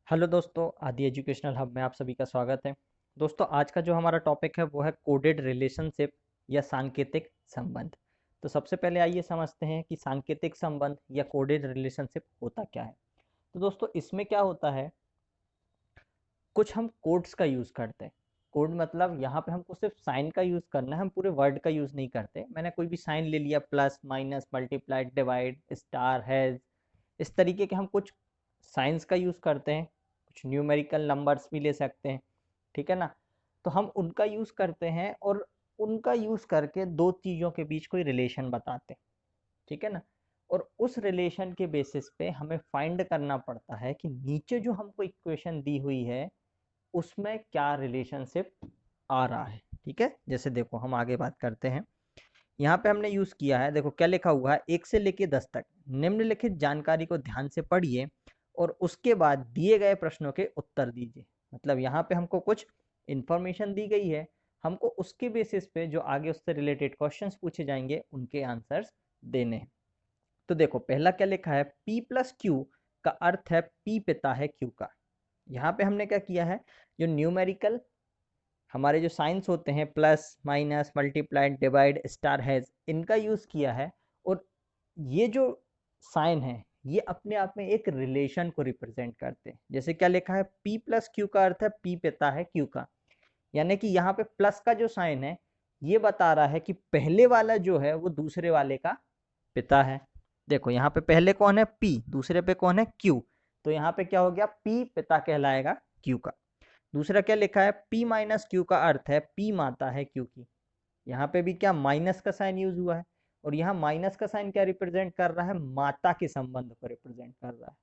Hello दोस्तों, आदि educational hub में आप सभी का स्वागत है। दोस्तों, आज का जो हमारा टॉपिक है वो है कोडेड रिलेशनशिप या सांकेतिक संबंध। तो सबसे पहले आइए समझते हैं कि सांकेतिक संबंध या कोडेड रिलेशनशिप होता क्या है। तो दोस्तों, इसमें क्या होता है, कुछ हम कोड्स का यूज़ करते हैं। कोड मतलब यहाँ पे हमको सिर्फ साइन का यूज़ करना है, हम पूरे वर्ड का यूज़ नहीं करते। मैंने कोई भी साइन ले लिया, plus minus multiplied divide star has, इस तरीके के हम कुछ साइंस का यूज़ करते हैं। कुछ न्यूमेरिकल नंबर्स भी ले सकते हैं, ठीक है ना। तो हम उनका यूज़ करते हैं और उनका यूज़ करके दो चीज़ों के बीच कोई रिलेशन बताते हैं, ठीक है ना। और उस रिलेशन के बेसिस पे हमें फाइंड करना पड़ता है कि नीचे जो हमको इक्वेशन दी हुई है उसमें क्या रिलेशनशिप आ रहा है, ठीक है। जैसे देखो, हम आगे बात करते हैं। यहाँ पे हमने यूज़ किया है, देखो क्या लिखा हुआ है, 1 से लेके 10 तक निम्नलिखित जानकारी को ध्यान से पढ़िए और उसके बाद दिए गए प्रश्नों के उत्तर दीजिए। मतलब यहाँ पे हमको कुछ इंफॉर्मेशन दी गई है, हमको उसके बेसिस पे जो आगे उससे रिलेटेड क्वेश्चंस पूछे जाएंगे उनके आंसर्स देने हैं। तो देखो पहला क्या लिखा है, P प्लस क्यू का अर्थ है P पिता है Q का। यहाँ पे हमने क्या किया है, जो न्यूमेरिकल हमारे जो साइंस होते हैं, plus minus multiplied divide star has, इनका यूज़ किया है। और ये जो साइन है ये अपने आप में एक रिलेशन को रिप्रेजेंट करते हैं। जैसे क्या लिखा है, P प्लस क्यू का अर्थ है P पिता है Q का। यानी कि यहाँ पे प्लस का जो साइन है ये बता रहा है कि पहले वाला जो है वो दूसरे वाले का पिता है। देखो यहाँ पे पहले कौन है, P, दूसरे पे कौन है, Q। तो यहाँ पे क्या हो गया, P पिता कहलाएगा Q का। दूसरा क्या लिखा है, P माइनस क्यू का अर्थ है P माता है Q की। यहाँ पे भी क्या माइनस का साइन यूज हुआ है, और यहाँ माइनस का साइन क्या रिप्रेजेंट कर रहा है, माता के संबंध को रिप्रेजेंट कर रहा है।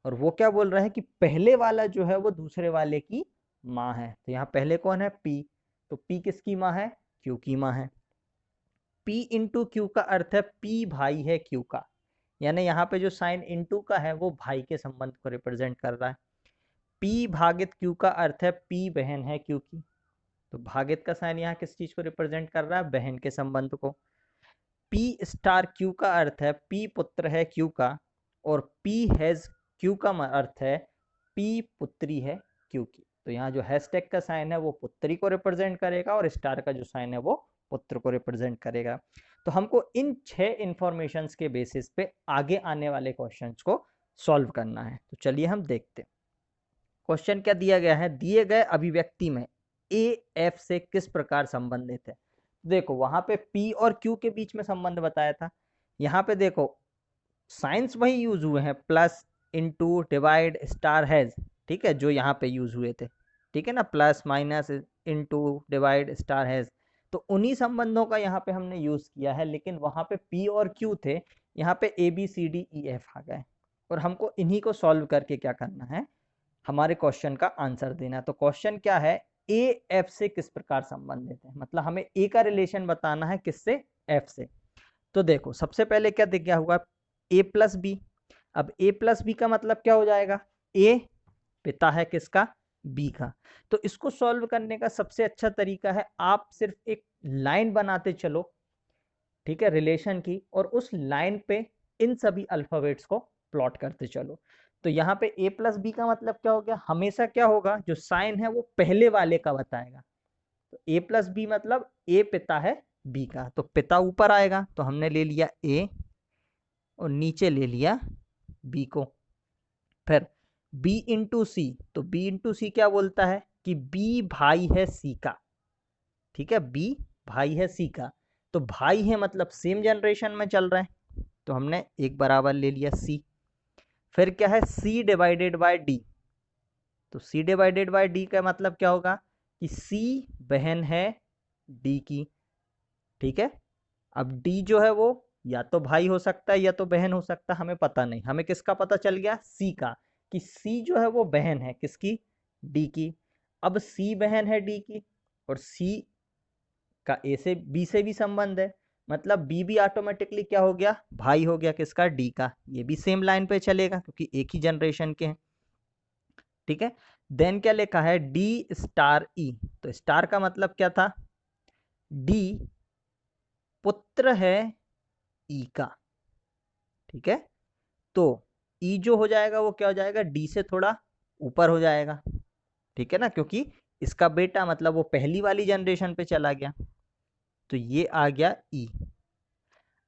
और वो क्या बोल रहा है कि पहले वाला जो है वो दूसरे वाले की माँ है। तो यहाँ पहले कौन है, P, तो P किसकी माँ है, Q की माँ है। P इंटू क्यू का अर्थ है P भाई है Q का। यानी यहाँ पे जो साइन इंटू का है वो भाई के संबंध को रिप्रेजेंट कर रहा है। P भागित Q का अर्थ है P बहन है Q की। तो भागित का साइन यहाँ किस चीज को रिप्रेजेंट कर रहा है, बहन के संबंध को। P स्टार Q का अर्थ है P पुत्र है Q का। और P हैज Q का अर्थ है P पुत्री है Q की। तो यहाँ जो हैशटैग का साइन है वो पुत्री को रिप्रेजेंट करेगा और स्टार का जो साइन है वो पुत्र को रिप्रेजेंट करेगा। तो हमको इन 6 इंफॉर्मेशन के बेसिस पे आगे आने वाले क्वेश्चंस को सॉल्व करना है। तो चलिए हम देखते हैं। क्वेश्चन क्या दिया गया है, दिए गए अभिव्यक्ति में ए एफ से किस प्रकार संबंधित है। देखो वहां पे पी और क्यू के बीच में संबंध बताया था। यहाँ पे देखो साइंस वही यूज हुए हैं, plus into divide star has, ठीक है, जो यहाँ पे यूज हुए थे, ठीक है ना, plus minus into divide star has. तो उन्हीं संबंधों का यहाँ पे हमने यूज किया है, लेकिन वहां पे पी और क्यू थे, यहाँ पे A B C D E F आ गए। और हमको इन्हीं को सॉल्व करके क्या करना है, हमारे क्वेश्चन का आंसर देना। तो क्वेश्चन क्या है, ए एफ से किस प्रकार संबंधित है, मतलब हमें ए का रिलेशन बताना है किससे, एफ से। तो देखो सबसे पहले क्या दिख गया होगा, ए प्लस बी। अब ए प्लस बी का मतलब क्या हो जाएगा, ए पिता है किसका, बी का। तो इसको सॉल्व करने का सबसे अच्छा तरीका है, आप सिर्फ एक लाइन बनाते चलो, ठीक है, रिलेशन की, और उस लाइन पे इन सभी अल्फाबेट्स को प्लॉट करते चलो। तो यहाँ पे ए प्लस बी का मतलब क्या हो गया, हमेशा क्या होगा, जो साइन है वो पहले वाले का बताएगा। तो ए प्लस बी मतलब ए पिता है बी का, तो पिता ऊपर आएगा, तो हमने ले लिया ए और नीचे ले लिया बी को। फिर बी इंटू सी, तो बी इंटू सी क्या बोलता है कि बी भाई है सी का, ठीक है, बी भाई है सी का। तो भाई है मतलब सेम जनरेशन में चल रहे हैं, तो हमने एक बराबर ले लिया सी। फिर क्या है, सी डिवाइडेड बाय डी। तो सी डिवाइडेड बाय डी का मतलब क्या होगा कि सी बहन है डी की, ठीक है। अब डी जो है वो या तो भाई हो सकता है या तो बहन हो सकता है, हमें पता नहीं। हमें किसका पता चल गया, सी का, कि सी जो है वो बहन है किसकी, डी की। अब सी बहन है डी की, और सी का ए से बी से भी संबंध है, मतलब बी भी ऑटोमेटिकली क्या हो गया, भाई हो गया किसका, डी का। ये भी सेम लाइन पे चलेगा क्योंकि एक ही जनरेशन के हैं, ठीक है। देन क्या लिखा है, डी स्टार ई। तो स्टार का मतलब क्या था, डी पुत्र है ई का, ठीक है। तो ई जो हो जाएगा वो क्या हो जाएगा, डी से थोड़ा ऊपर हो जाएगा, ठीक है ना, क्योंकि इसका बेटा मतलब वो पहली वाली जनरेशन पे चला गया, तो ये आ गया ई।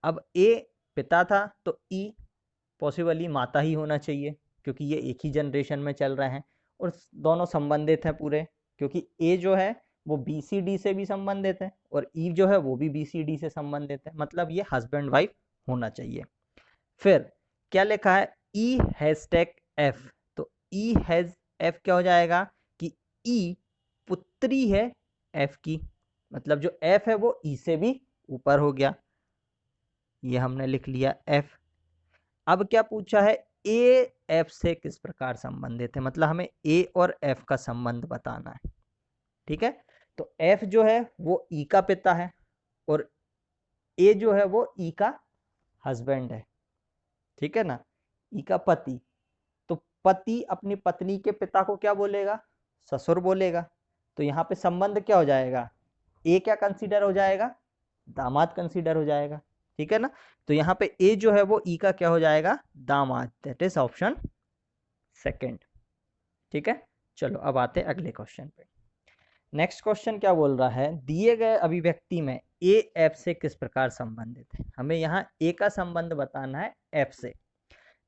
अब ए पिता था तो ई पॉसिबली माता ही होना चाहिए, क्योंकि ये एक ही जनरेशन में चल रहे हैं और दोनों संबंधित हैं पूरे, क्योंकि ए जो है वो बी सी डी से भी संबंधित है और ई जो है वो भी बी सी डी से संबंधित है, मतलब ये हस्बैंड वाइफ होना चाहिए। फिर क्या लिखा है, ई हैशटैग एफ, तो ई हैज एफ क्या हो जाएगा कि ई पुत्री है एफ की, मतलब जो एफ है वो ई से भी ऊपर हो गया, ये हमने लिख लिया एफ। अब क्या पूछा है, ए एफ से किस प्रकार संबंधित है, मतलब हमें ए और एफ का संबंध बताना है, ठीक है। तो एफ जो है वो ई का पिता है और ए जो है वो ई का हस्बैंड है, ठीक है ना, ई का पति। तो पति अपनी पत्नी के पिता को क्या बोलेगा, ससुर बोलेगा, तो यहाँ पे संबंध क्या हो जाएगा, ए क्या कंसीडर हो जाएगा, दामाद कंसीडर हो जाएगा, ठीक है ना। तो यहाँ पे ए जो है वो ई का क्या हो जाएगा, दामाद, दैट इज ऑप्शन सेकंड, ठीक है। चलो अब आते हैं अगले क्वेश्चन पे। नेक्स्ट क्वेश्चन क्या बोल रहा है, दिए गए अभिव्यक्ति में ए एफ से किस प्रकार संबंधित है, हमें यहाँ ए का संबंध बताना है एफ से।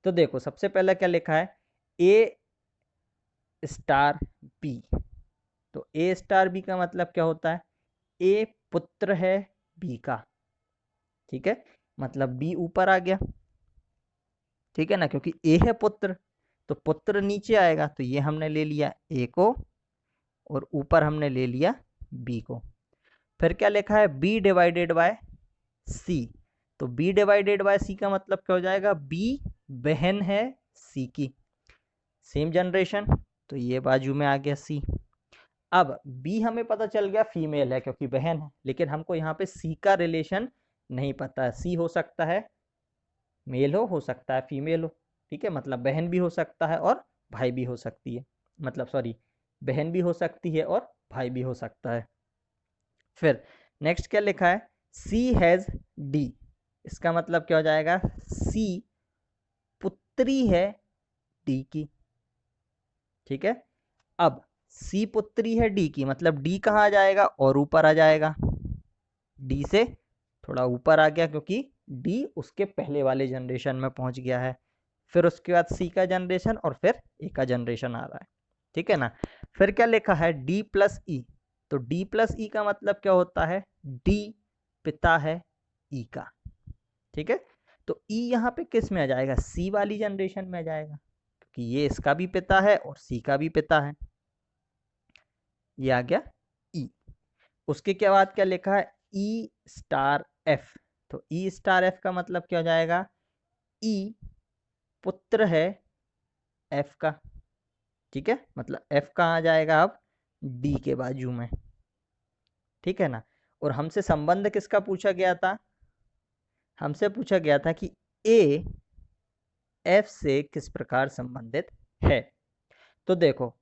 तो देखो सबसे पहले क्या लिखा है, ए स्टार बी, तो ए स्टार बी का मतलब क्या होता है, ए पुत्र है बी का, ठीक है, मतलब बी ऊपर आ गया, ठीक है ना, क्योंकि ए है पुत्र तो पुत्र नीचे आएगा, तो ये हमने ले लिया ए को और ऊपर हमने ले लिया बी को। फिर क्या लिखा है, बी डिवाइडेड बाय सी, तो बी डिवाइडेड बाय सी का मतलब क्या हो जाएगा, बी बहन है सी की, सेम जनरेशन, तो ये बाजू में आ गया सी। अब बी हमें पता चल गया फीमेल है क्योंकि बहन है, लेकिन हमको यहाँ पे सी का रिलेशन नहीं पता है, सी हो सकता है मेल हो सकता है फीमेल हो, ठीक है, मतलब बहन भी हो सकता है और भाई भी हो सकती है, मतलब सॉरी बहन भी हो सकती है और भाई भी हो सकता है। फिर नेक्स्ट क्या लिखा है, सी हैज डी, इसका मतलब क्या हो जाएगा, सी पुत्री है डी की, ठीक है। अब सी पुत्री है डी की, मतलब डी कहाँ आ जाएगा और ऊपर आ जाएगा, डी से थोड़ा ऊपर आ गया क्योंकि डी उसके पहले वाले जनरेशन में पहुंच गया है। फिर उसके बाद सी का जनरेशन और फिर ए का जनरेशन आ रहा है, ठीक है ना। फिर क्या लिखा है, डी प्लस ई, तो डी प्लस ई का मतलब क्या होता है, डी पिता है ई का, ठीक है। तो ई यहाँ पे किस में आ जाएगा, सी वाली जनरेशन में आ जाएगा, क्योंकि ये इसका भी पिता है और सी का भी पिता है, ये आ गया ई। उसके क्या बाद क्या लिखा है, ई स्टार एफ, तो ई स्टार एफ का मतलब क्या हो जाएगा, ई पुत्र है एफ का, ठीक है, मतलब एफ कहाँ आ जाएगा अब, डी के बाजू में, ठीक है ना। और हमसे संबंध किसका पूछा गया था, हमसे पूछा गया था कि ए एफ से किस प्रकार संबंधित है। तो देखो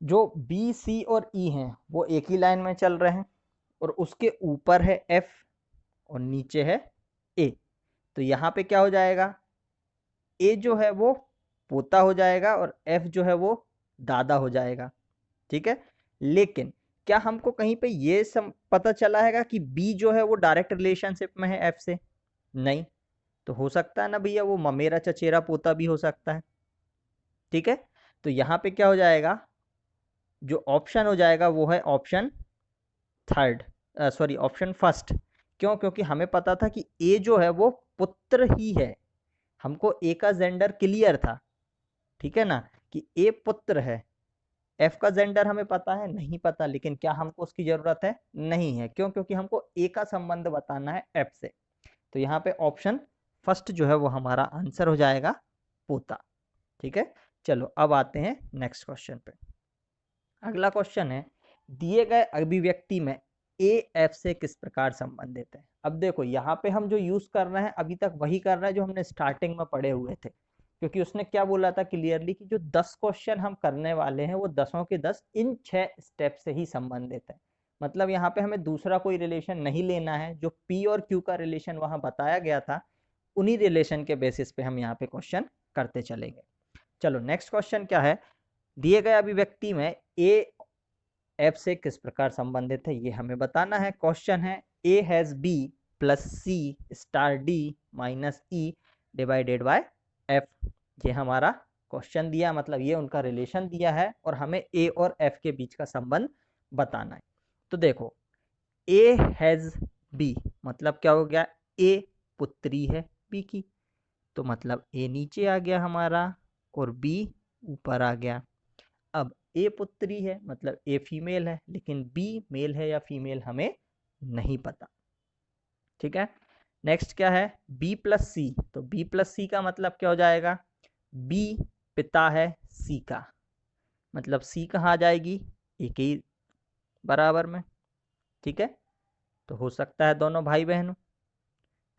जो बी सी और ई हैं वो एक ही लाइन में चल रहे हैं और उसके ऊपर है एफ और नीचे है ए, तो यहाँ पे क्या हो जाएगा, ए जो है वो पोता हो जाएगा और एफ जो है वो दादा हो जाएगा, ठीक है। लेकिन क्या हमको कहीं पे ये पता चला हैगा कि बी जो है वो डायरेक्ट रिलेशनशिप में है एफ से, नहीं, तो हो सकता है ना भैया वो ममेरा चचेरा पोता भी हो सकता है, ठीक है। तो यहाँ पे क्या हो जाएगा, जो ऑप्शन हो जाएगा वो है option third, sorry option first. क्यों, क्योंकि हमें पता था कि ए जो है वो पुत्र ही है, हमको ए का जेंडर क्लियर था, ठीक है ना, कि ए पुत्र है। एफ का जेंडर हमें पता है, नहीं पता, लेकिन क्या हमको उसकी जरूरत है, नहीं है, क्यों, क्योंकि हमको ए का संबंध बताना है एफ से। तो यहाँ पे ऑप्शन फर्स्ट जो है वो हमारा आंसर हो जाएगा पोता, ठीक है। चलो अब आते हैं नेक्स्ट क्वेश्चन पे। अगला क्वेश्चन है, दिए गए अभिव्यक्ति में ए एफ से किस प्रकार संबंधित है। अब देखो यहाँ पे हम जो यूज कर रहे हैं अभी तक वही कर रहे हैं जो हमने स्टार्टिंग में पढ़े हुए थे, क्योंकि उसने क्या बोला था क्लियरली कि जो 10 क्वेश्चन हम करने वाले हैं वो 10 के 10 इन 6 स्टेप से ही संबंधित है, मतलब यहाँ पे हमें दूसरा कोई रिलेशन नहीं लेना है, जो पी और क्यू का रिलेशन वहां बताया गया था उन्हीं रिलेशन के बेसिस पे हम यहाँ पे क्वेश्चन करते चलेंगे। चलो नेक्स्ट क्वेश्चन क्या है, दिए गए अभिव्यक्ति में ए एफ से किस प्रकार संबंधित है ये हमें बताना है। क्वेश्चन है A has B plus C star D minus E divided by F. ये हमारा क्वेश्चन दिया, मतलब ये उनका रिलेशन दिया है और हमें ए और एफ के बीच का संबंध बताना है। तो देखो ए हैज बी मतलब क्या हो गया, ए पुत्री है बी की, तो मतलब ए नीचे आ गया हमारा और बी ऊपर आ गया। अब ए पुत्री है मतलब ए फीमेल है, लेकिन बी मेल है या फीमेल हमें नहीं पता। ठीक है, नेक्स्ट क्या है बी प्लस सी, तो बी प्लस सी का मतलब क्या हो जाएगा, बी पिता है सी का, मतलब सी कहाँ आ जाएगी, ए के ही बराबर में। ठीक है, तो हो सकता है दोनों भाई बहन हो,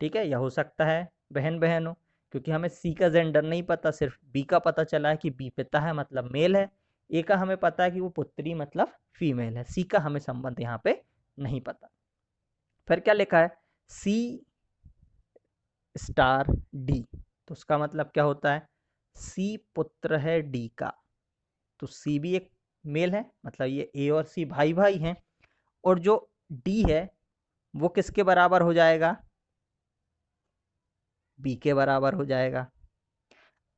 ठीक है, या हो सकता है बहन बहन हो, क्योंकि हमें सी का जेंडर नहीं पता, सिर्फ बी का पता चला है कि बी पिता है मतलब मेल है, ए का हमें पता है कि वो पुत्री मतलब फीमेल है, सी का हमें संबंध यहाँ पे नहीं पता। फिर क्या लिखा है सी स्टार डी, तो उसका मतलब क्या होता है, सी पुत्र है डी का, तो सी भी एक मेल है, मतलब ये ए और सी भाई भाई हैं, और जो डी है वो किसके बराबर हो जाएगा, बी के बराबर हो जाएगा।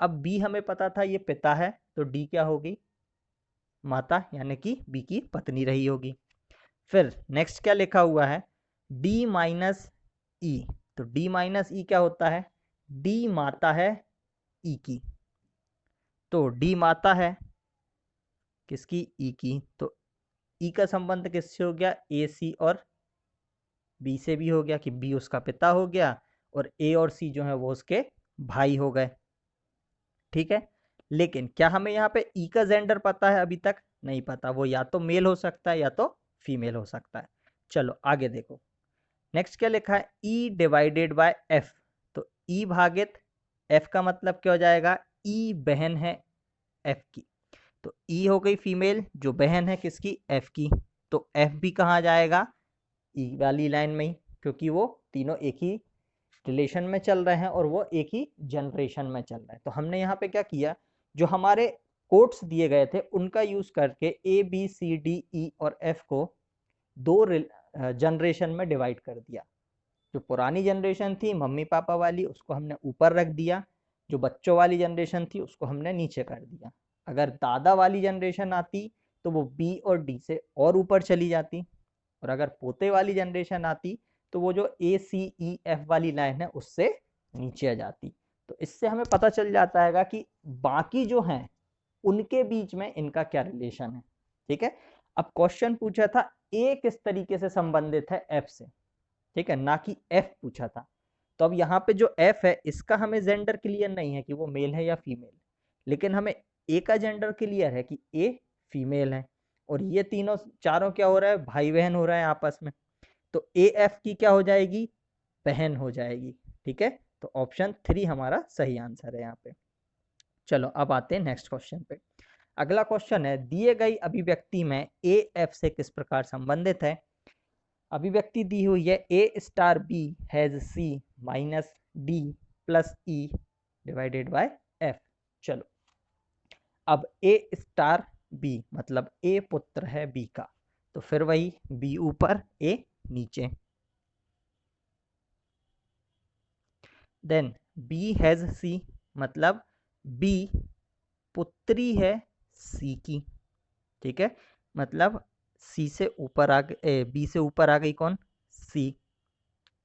अब बी हमें पता था ये पिता है, तो डी क्या होगी, माता, यानी कि बी की पत्नी रही होगी। फिर नेक्स्ट क्या लिखा हुआ है डी माइनस ई, तो डी माइनस ई क्या होता है, डी माता है ई की, तो डी माता है किसकी, ई की, तो ई का संबंध किससे हो गया, ए सी और बी से भी हो गया कि बी उसका पिता हो गया और ए और सी जो है वो उसके भाई हो गए। ठीक है, लेकिन क्या हमें यहाँ पे ई का जेंडर पता है, अभी तक नहीं पता, वो या तो मेल हो सकता है या तो फीमेल हो सकता है। चलो आगे देखो, नेक्स्ट क्या लिखा है ई डिवाइडेड बाय एफ, तो ई भागित एफ का मतलब क्या हो जाएगा, ई बहन है एफ की, तो ई हो गई फीमेल जो बहन है किसकी, एफ की, तो एफ भी कहाँ जाएगा, ई वाली लाइन में ही, क्योंकि वो तीनों एक ही रिलेशन में चल रहे हैं और वो एक ही जनरेशन में चल रहे हैं। तो हमने यहाँ पे क्या किया, जो हमारे कोट्स दिए गए थे उनका यूज करके ए बी सी डी ई और एफ को दो जनरेशन में डिवाइड कर दिया। जो पुरानी जनरेशन थी मम्मी पापा वाली उसको हमने ऊपर रख दिया, जो बच्चों वाली जनरेशन थी उसको हमने नीचे कर दिया। अगर दादा वाली जनरेशन आती तो वो बी और डी से और ऊपर चली जाती, और अगर पोते वाली जनरेशन आती तो वो जो ए सी ई एफ वाली लाइन है उससे नीचे आ जाती। तो इससे हमें पता चल जाता है कि बाकी जो हैं उनके बीच में इनका क्या रिलेशन है। ठीक है, अब क्वेश्चन पूछा था ए किस तरीके से संबंधित है एफ से, ठीक है, ना कि एफ पूछा था। तो अब यहाँ पे जो एफ है इसका हमें जेंडर क्लियर नहीं है कि वो मेल है या फीमेल, लेकिन हमें ए का जेंडर क्लियर है कि ए फीमेल है, और ये तीनों चारों क्या हो रहा है, भाई बहन हो रहा है आपस में, तो ए एफ की क्या हो जाएगी, बहन हो जाएगी। ठीक है, तो ऑप्शन 3 हमारा सही आंसर है यहाँ पे। चलो अब आते हैं नेक्स्ट क्वेश्चन पे। अगला क्वेश्चन है दिए गई अभिव्यक्ति में ए एफ से किस प्रकार संबंधित है। अभिव्यक्ति दी हुई है A star B has C minus D plus E divided by F. चलो अब ए स्टार बी मतलब ए पुत्र है बी का, तो फिर वही बी ऊपर ए नीचे, देन बी हैज सी मतलब बी पुत्री है सी की। ठीक है, मतलब सी से ऊपर आ गई, बी से ऊपर आ गई कौन, सी।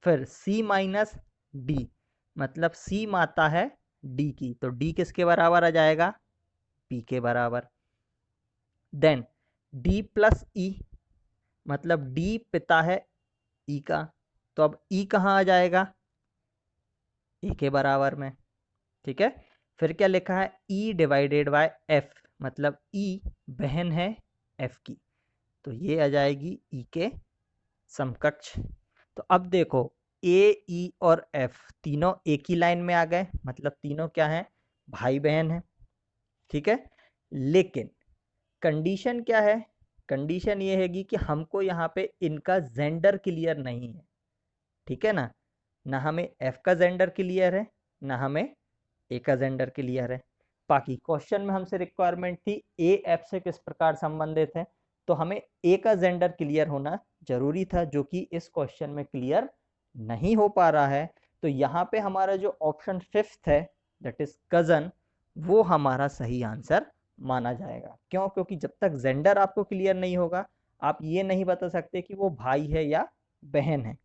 फिर सी माइनस डी मतलब सी माता है डी की, तो डी किसके बराबर आ जाएगा, पी के बराबर। देन डी प्लस ई मतलब डी पिता है ई का, तो अब ई कहाँ आ जाएगा, ए के बराबर में। ठीक है, फिर क्या लिखा है ई डिवाइडेड बाय एफ मतलब ई बहन है एफ की, तो ये आ जाएगी ई के समकक्ष। तो अब देखो ए ई और एफ तीनों एक ही लाइन में आ गए, मतलब तीनों क्या हैं, भाई बहन हैं। ठीक है, लेकिन कंडीशन क्या है, कंडीशन ये हैगी कि हमको यहाँ पे इनका जेंडर क्लियर नहीं है। ठीक है ना, ना हमें एफ का जेंडर क्लियर है ना हमें ए का जेंडर क्लियर है। बाकी क्वेश्चन में हमसे रिक्वायरमेंट थी ए एफ से किस प्रकार संबंधित है, तो हमें ए का जेंडर क्लियर होना जरूरी था, जो कि इस क्वेश्चन में क्लियर नहीं हो पा रहा है। तो यहाँ पे हमारा जो ऑप्शन 5th है दैट इज कजन, वो हमारा सही आंसर माना जाएगा। क्यों? क्योंकि जब तक जेंडर आपको क्लियर नहीं होगा आप ये नहीं बता सकते कि वो भाई है या बहन है।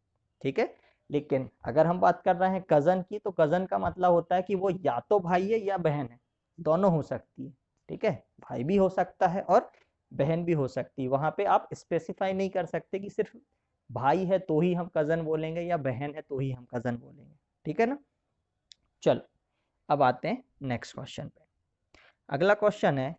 ठीक है, लेकिन अगर हम बात कर रहे हैं कजन की, तो कजन का मतलब होता है कि वो या तो भाई है या बहन है, दोनों हो सकती है। ठीक है, भाई भी हो सकता है और बहन भी हो सकती है। वहां पे आप स्पेसिफाई नहीं कर सकते कि सिर्फ भाई है तो ही हम कजन बोलेंगे या बहन है तो ही हम कजन बोलेंगे। ठीक है ना। चलो अब आते हैं नेक्स्ट क्वेश्चन पे। अगला क्वेश्चन है,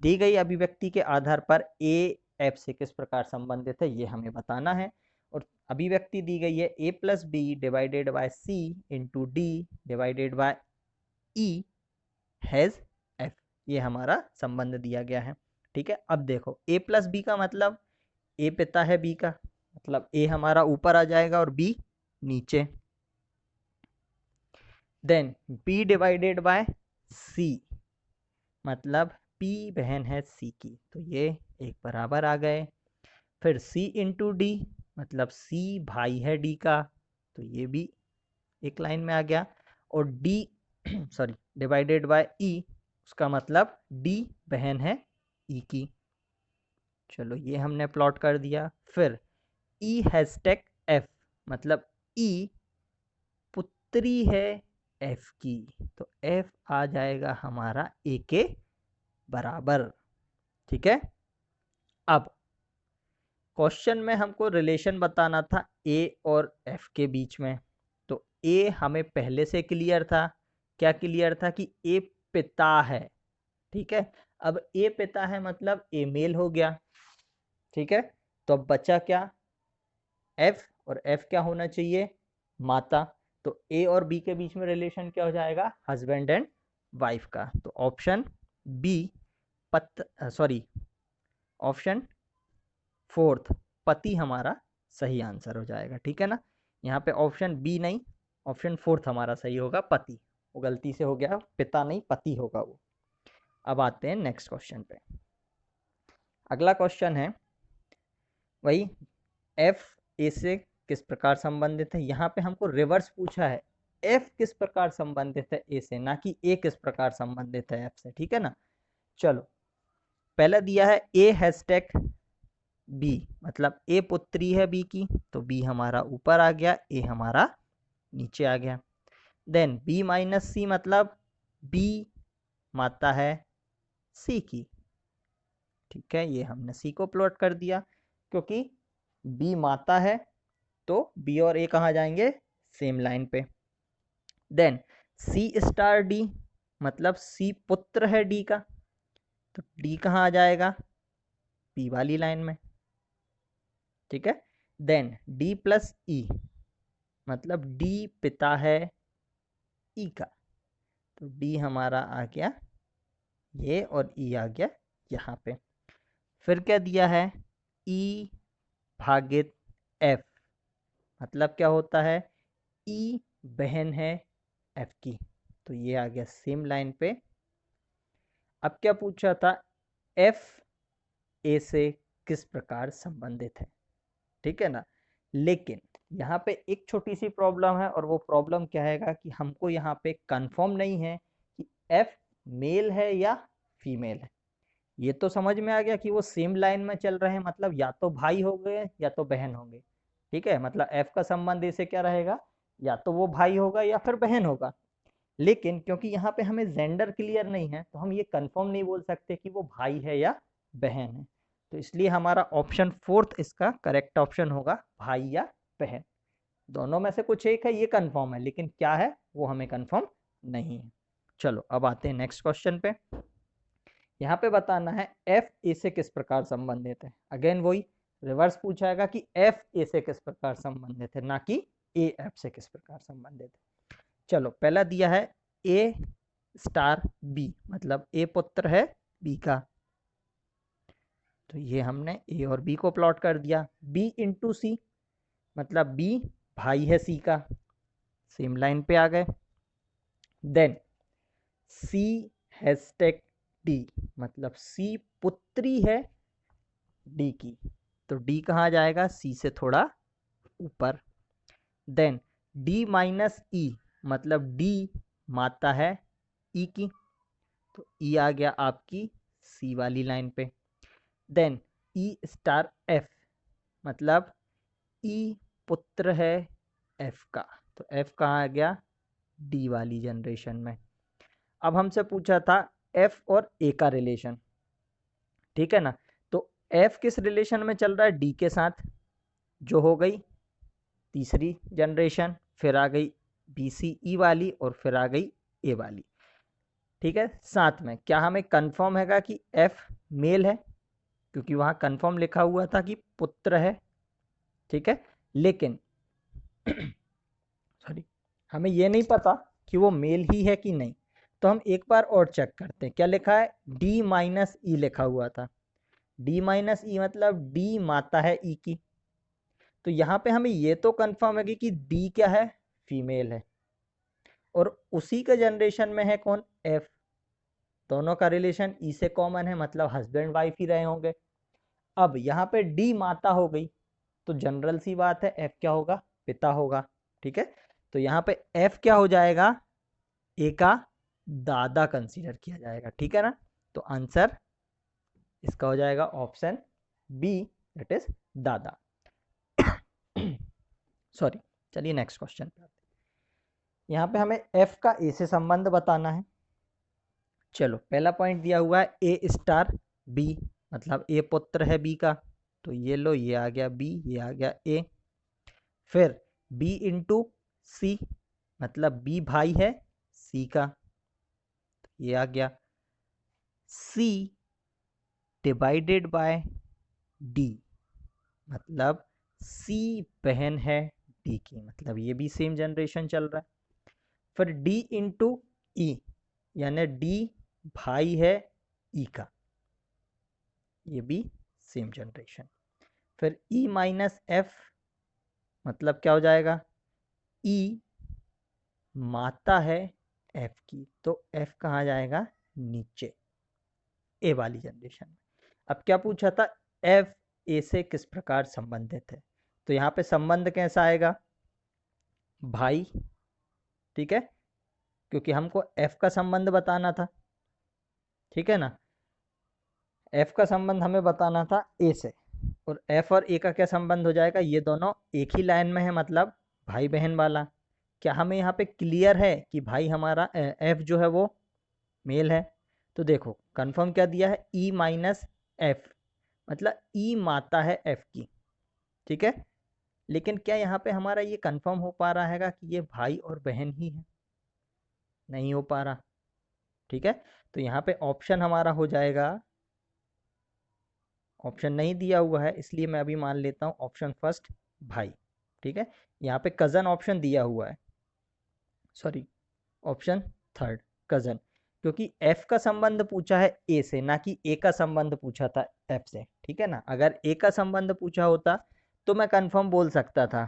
दी गई अभिव्यक्ति के आधार पर ए एफ से किस प्रकार संबंधित है, ये हमें बताना है। और अभिव्यक्ति दी गई है A plus B divided by C into D divided by E has F, ये हमारा संबंध दिया गया है। ठीक है, अब देखो ए प्लस बी का मतलब ए पिता है बी का, मतलब ए हमारा ऊपर आ जाएगा और बी नीचे। देन बी डिवाइडेड बाय सी, मतलब पी बहन है सी की, तो ये एक बराबर आ गए। फिर सी इंटू डी, मतलब सी भाई है डी का, तो ये भी एक लाइन में आ गया। और डी सॉरी डिवाइडेड बाय ई, उसका मतलब डी बहन है ई की। चलो ये हमने प्लॉट कर दिया। फिर ई हैशटैग एफ, मतलब ई पुत्री है एफ की, तो एफ आ जाएगा हमारा ए के बराबर। ठीक है, अब क्वेश्चन में हमको रिलेशन बताना था ए और एफ के बीच में। तो ए हमें पहले से क्लियर था, क्या क्लियर था कि ए पिता है। ठीक है, अब ए पिता है मतलब ए मेल हो गया। ठीक है, तो अब बचा क्या, एफ, और एफ क्या होना चाहिए, माता। तो ए और बी के बीच में रिलेशन क्या हो जाएगा, हस्बैंड एंड वाइफ का। तो option B sorry option 4th पति हमारा सही आंसर हो जाएगा। ठीक है ना, यहाँ पे ऑप्शन बी नहीं, ऑप्शन 4th हमारा सही होगा, पति। वो गलती से हो गया, पिता नहीं पति होगा वो। अब आते हैं नेक्स्ट क्वेश्चन पे। अगला क्वेश्चन है वही एफ ए से किस प्रकार संबंधित है। यहाँ पे हमको रिवर्स पूछा है, एफ किस प्रकार संबंधित है ए से, ना कि ए किस प्रकार संबंधित है एफ से। ठीक है ना, चलो पहला दिया है ए हैशटैग बी, मतलब ए पुत्री है बी की, तो बी हमारा ऊपर आ गया, ए हमारा नीचे आ गया। देन बी माइनस सी, मतलब बी माता है सी की। ठीक है, ये हमने सी को प्लॉट कर दिया, क्योंकि बी माता है तो बी और ए कहाँ जाएंगे, सेम लाइन पे। देन सी स्टार डी, मतलब सी पुत्र है डी का, तो डी कहाँ आ जाएगा, बी वाली लाइन में। ठीक है, देन डी प्लस ई, मतलब डी पिता है ई का, तो डी हमारा आ गया ये और ई आ गया यहाँ पे। फिर क्या दिया है, ई भागित एफ, मतलब क्या होता है, ई बहन है एफ की, तो ये आ गया सेम लाइन पे। अब क्या पूछा था, एफ ए से किस प्रकार संबंधित है। ठीक है ना, लेकिन यहाँ पे एक छोटी सी प्रॉब्लम है, और वो प्रॉब्लम क्या है कि हमको यहाँ पे कंफर्म नहीं है कि एफ मेल है या फीमेल है। ये तो समझ में आ गया कि वो सेम लाइन में चल रहे हैं, मतलब या तो भाई हो गए या तो बहन होंगे। ठीक है, मतलब एफ का संबंध इसे क्या रहेगा, या तो वो भाई होगा या फिर बहन होगा। लेकिन क्योंकि यहाँ पे हमें जेंडर क्लियर नहीं है, तो हम ये कंफर्म नहीं बोल सकते कि वो भाई है या बहन है। तो इसलिए हमारा ऑप्शन 4th इसका करेक्ट ऑप्शन होगा, भाई या बहन। दोनों में से कुछ एक है, ये कंफर्म है, लेकिन क्या है वो हमें कंफर्म नहीं है। चलो अब आते हैं नेक्स्ट क्वेश्चन पे। यहाँ पे बताना है एफ ए से किस प्रकार संबंधित है। अगेन वही रिवर्स पूछाएगा कि एफ ए से किस प्रकार संबंधित है, ना कि ए एफ से किस प्रकार संबंधित है। चलो पहला दिया है ए स्टार बी, मतलब ए पुत्र है बी का, तो ये हमने ए और बी को प्लॉट कर दिया। बी इंटू सी, मतलब बी भाई है सी का, सेम लाइन पे आ गए। देन सी हैशटैग डी, मतलब सी पुत्री है डी की, तो डी कहाँ जाएगा, सी से थोड़ा ऊपर। देन डी माइनस ई, मतलब डी माता है ई की, तो ई आ गया आपकी सी वाली लाइन पे। देन ई स्टार एफ, मतलब ई पुत्र है एफ का, तो एफ कहाँ आ गया, डी वाली जनरेशन में। अब हमसे पूछा था एफ और ए का रिलेशन, ठीक है ना, तो एफ किस रिलेशन में चल रहा है, डी के साथ, जो हो गई तीसरी जनरेशन, फिर आ गई बी सी ई वाली, और फिर आ गई ए वाली, ठीक है। साथ में क्या हमें कंफर्म हैगा कि एफ मेल है, क्योंकि वहां कंफर्म लिखा हुआ था कि पुत्र है, ठीक है, लेकिन सॉरी, हमें ये नहीं पता कि वो मेल ही है कि नहीं, तो हम एक बार और चेक करते हैं। क्या लिखा है, डी माइनस ई लिखा हुआ था, डी माइनस ई मतलब डी माता है ई की, तो यहाँ पे हमें ये तो कंफर्म है कि डी क्या है, फीमेल है, और उसी का जनरेशन में है कौन, एफ, दोनों का रिलेशन ई से कॉमन है, मतलब हस्बैंड वाइफ ही रहे होंगे। अब यहाँ पे डी माता हो गई, तो जनरल सी बात है एफ क्या होगा, पिता होगा, ठीक है। तो यहाँ पे एफ क्या हो जाएगा, ए का दादा कंसीडर किया जाएगा, ठीक है ना। तो आंसर इसका हो जाएगा ऑप्शन बी, दैट इज दादा। सॉरी, चलिए नेक्स्ट क्वेश्चन पे आते हैं। यहाँ पे हमें एफ का ए से संबंध बताना है। चलो, पहला पॉइंट दिया हुआ है ए स्टार बी, मतलब ए पुत्र है बी का, तो ये लो, ये आ गया बी, ये आ गया ए। फिर बी इंटू सी, मतलब बी भाई है सी का, तो ये आ गया सी डिवाइडेड बाय डी, मतलब सी बहन है डी की, मतलब ये भी सेम जनरेशन चल रहा है। फिर डी इंटू ई, यानी डी भाई है ई का, ये भी सेम जनरेशन। फिर ई माइनस एफ, मतलब क्या हो जाएगा, ई माता है एफ की, तो एफ कहाँ जाएगा, नीचे, ए वाली जनरेशन में। अब क्या पूछा था, एफ ए से किस प्रकार संबंधित है, तो यहाँ पे संबंध कैसा आएगा, भाई, ठीक है, क्योंकि हमको एफ का संबंध बताना था, ठीक है ना, एफ का संबंध हमें बताना था ए से, और एफ और ए का क्या संबंध हो जाएगा, ये दोनों एक ही लाइन में है, मतलब भाई बहन वाला। क्या हमें यहाँ पे क्लियर है कि भाई हमारा एफ जो है वो मेल है, तो देखो कंफर्म क्या दिया है, ई माइनस एफ, मतलब ई माता है एफ की, ठीक है। लेकिन क्या यहाँ पे हमारा ये कंफर्म हो पा रहा हैगा कि ये भाई और बहन ही है, नहीं हो पा रहा, ठीक है। तो यहाँ पे ऑप्शन हमारा हो जाएगा, ऑप्शन नहीं दिया हुआ है इसलिए मैं अभी मान लेता हूँ ऑप्शन फर्स्ट भाई, ठीक है। यहाँ पे कज़न ऑप्शन दिया हुआ है, सॉरी, ऑप्शन थर्ड कज़न, क्योंकि एफ का संबंध पूछा है ए से, ना कि ए का संबंध पूछा था एफ से, ठीक है ना। अगर ए का संबंध पूछा होता तो मैं कंफर्म बोल सकता था,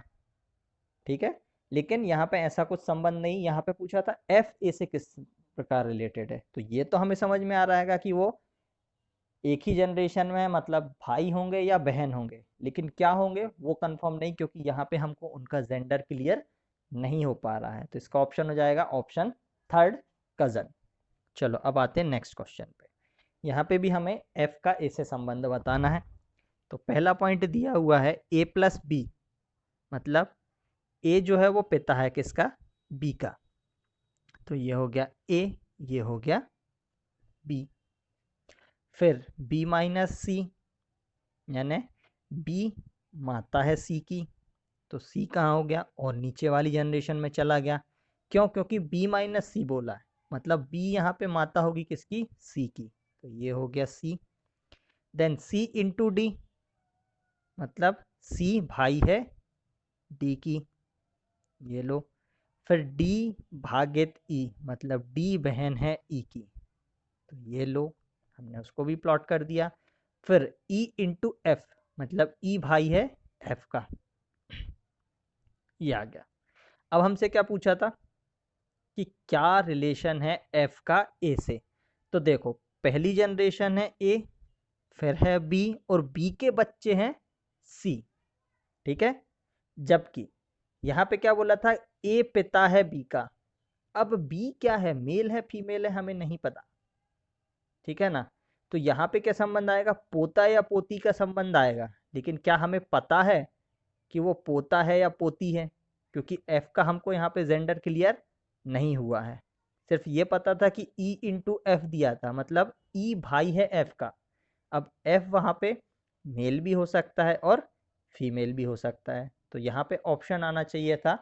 ठीक है, लेकिन यहाँ पे ऐसा कुछ संबंध नहीं, यहाँ पे पूछा था एफ ए से किस प्रकार रिलेटेड है, तो ये तो हमें समझ में आ रहा है कि वो एक ही जनरेशन में, मतलब भाई होंगे या बहन होंगे, लेकिन क्या होंगे वो कंफर्म नहीं, क्योंकि यहाँ पे हमको उनका जेंडर क्लियर नहीं हो पा रहा है, तो इसका ऑप्शन हो जाएगा ऑप्शन थर्ड कज़न। चलो अब आते हैं नेक्स्ट क्वेश्चन पे। यहाँ पे भी हमें एफ का ए से संबंध बताना है। तो पहला पॉइंट दिया हुआ है ए प्लस बी, मतलब ए जो है वो पिता है किसका, बी का, तो ये हो गया ए, ये हो गया बी। फिर बी माइनस सी, यानी बी माता है सी की, तो सी कहाँ हो गया, और नीचे वाली जनरेशन में चला गया, क्यों, क्योंकि बी माइनस सी बोला है, मतलब बी यहाँ पे माता होगी किसकी, सी की, तो ये हो गया सी। देन सी इंटू डी, मतलब सी भाई है डी की, ये लो। फिर डी भागित ई, मतलब डी बहन है ई की, तो ये लो, हमने उसको भी प्लॉट कर दिया। फिर ई इंटू एफ, मतलब ई भाई है एफ का, ये आ गया। अब हमसे क्या पूछा था कि क्या रिलेशन है एफ का ए से, तो देखो पहली जनरेशन है ए, फिर है बी, और बी के बच्चे हैं सी। ठीक है, जबकि यहाँ पे क्या बोला था, ए पिता है बी का। अब बी क्या है, मेल है फीमेल है, हमें नहीं पता। ठीक है ना, तो यहाँ पे क्या संबंध आएगा, पोता या पोती का संबंध आएगा। लेकिन क्या हमें पता है कि वो पोता है या पोती है, क्योंकि एफ का हमको यहाँ पे जेंडर क्लियर नहीं हुआ है। सिर्फ ये पता था कि ई इंटू एफ दिया था, मतलब ई भाई है एफ का। अब एफ वहाँ पे मेल भी हो सकता है और फीमेल भी हो सकता है, तो यहाँ पे ऑप्शन आना चाहिए था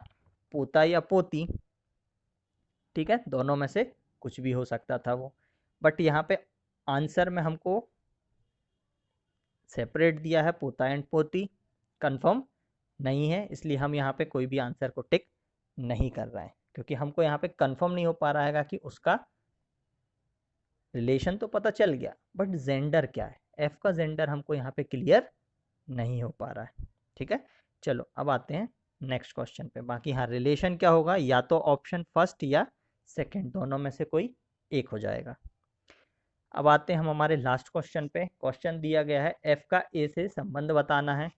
पोता या पोती। ठीक है, दोनों में से कुछ भी हो सकता था वो, बट यहाँ पे आंसर में हमको सेपरेट दिया है पोता एंड पोती, कंफर्म नहीं है, इसलिए हम यहाँ पे कोई भी आंसर को टिक नहीं कर रहे हैं, क्योंकि हमको यहाँ पे कंफर्म नहीं हो पा रहा है कि उसका रिलेशन तो पता चल गया, बट जेंडर क्या है, एफ का जेंडर हमको यहाँ पे क्लियर नहीं हो पा रहा है। ठीक है, चलो अब आते हैं नेक्स्ट क्वेश्चन पे। बाकी हाँ, रिलेशन क्या होगा, या तो ऑप्शन फर्स्ट या सेकंड, दोनों में से कोई एक हो जाएगा। अब आते हैं हम हमारे लास्ट क्वेश्चन पे। क्वेश्चन दिया गया है एफ का ए से संबंध बताना है।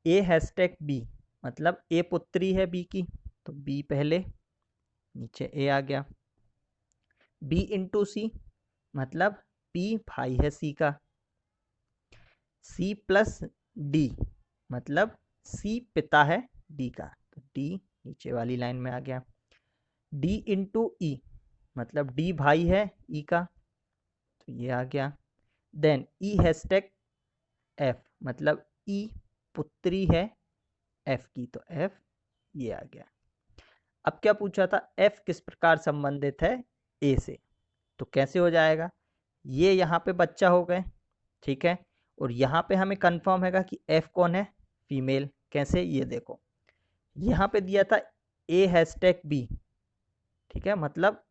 ए हैशटैग बी, मतलब ए पुत्री है बी की, तो बी पहले, नीचे ए आ गया। बी इंटू सी, मतलब पी भाई है सी का। सी प्लस डी, मतलब सी पिता है डी का, तो डी नीचे वाली लाइन में आ गया। डी इंटू ई, मतलब डी भाई है ई का, तो ये आ गया। देन ई हैशटैग एफ, मतलब ई पुत्री है एफ की, तो एफ ये आ गया। अब क्या पूछा था, एफ किस प्रकार संबंधित है ए से, तो कैसे हो जाएगा, ये यहाँ पे बच्चा हो गए। ठीक है, और यहाँ पे हमें कंफर्म हैगा कि एफ कौन है, फीमेल। कैसे, ये देखो यहाँ पे दिया था ए हैशटैग बी। ठीक है, मतलब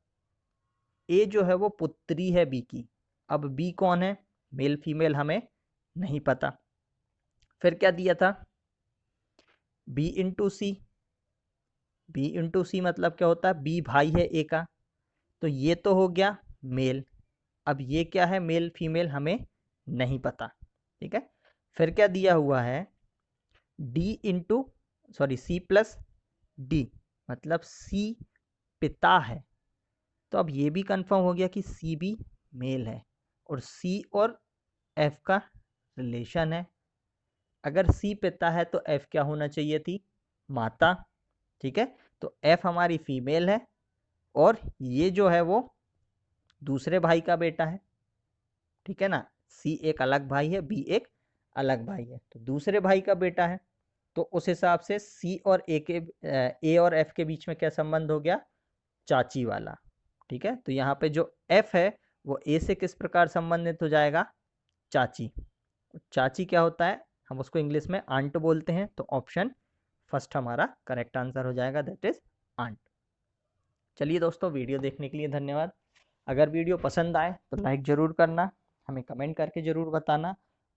ए जो है वो पुत्री है बी की। अब बी कौन है, मेल फीमेल हमें नहीं पता। फिर क्या दिया था, बी इंटू सी। बी इंटू सी मतलब क्या होता है, बी भाई है ए का, तो ये तो हो गया मेल। अब ये क्या है, मेल फीमेल हमें नहीं पता। ठीक है, फिर क्या दिया हुआ है, D into sorry C plus D, मतलब सी पिता है। तो अब ये भी कंफर्म हो गया कि सी भी मेल है, और सी और एफ का रिलेशन है। अगर सी पिता है तो एफ क्या होना चाहिए थी, माता। ठीक है, तो एफ हमारी फीमेल है, और ये जो है वो दूसरे भाई का बेटा है। ठीक है ना, सी एक अलग भाई है, बी एक अलग भाई है, तो दूसरे भाई का बेटा है। तो उस हिसाब से सी और ए और एफ के बीच में क्या संबंध हो गया, चाची वाला। ठीक है, तो यहाँ पे जो एफ है वो ए से किस प्रकार संबंधित हो जाएगा, चाची। चाची क्या होता है, हम उसको इंग्लिश में आंट बोलते हैं, तो ऑप्शन फर्स्ट हमारा करेक्ट आंसर हो जाएगा, दैट इज आंट। चलिए दोस्तों, वीडियो देखने के लिए धन्यवाद। अगर वीडियो पसंद आए तो लाइक ज़रूर करना, हमें कमेंट करके ज़रूर बताना,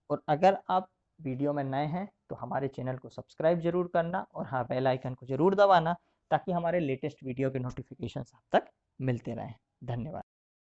और अगर आप वीडियो में नए हैं तो हमारे चैनल को सब्सक्राइब जरूर करना, और हाँ, बेल आइकन को ज़रूर दबाना, ताकि हमारे लेटेस्ट वीडियो के नोटिफिकेशन आप तक मिलते रहें। धन्यवाद।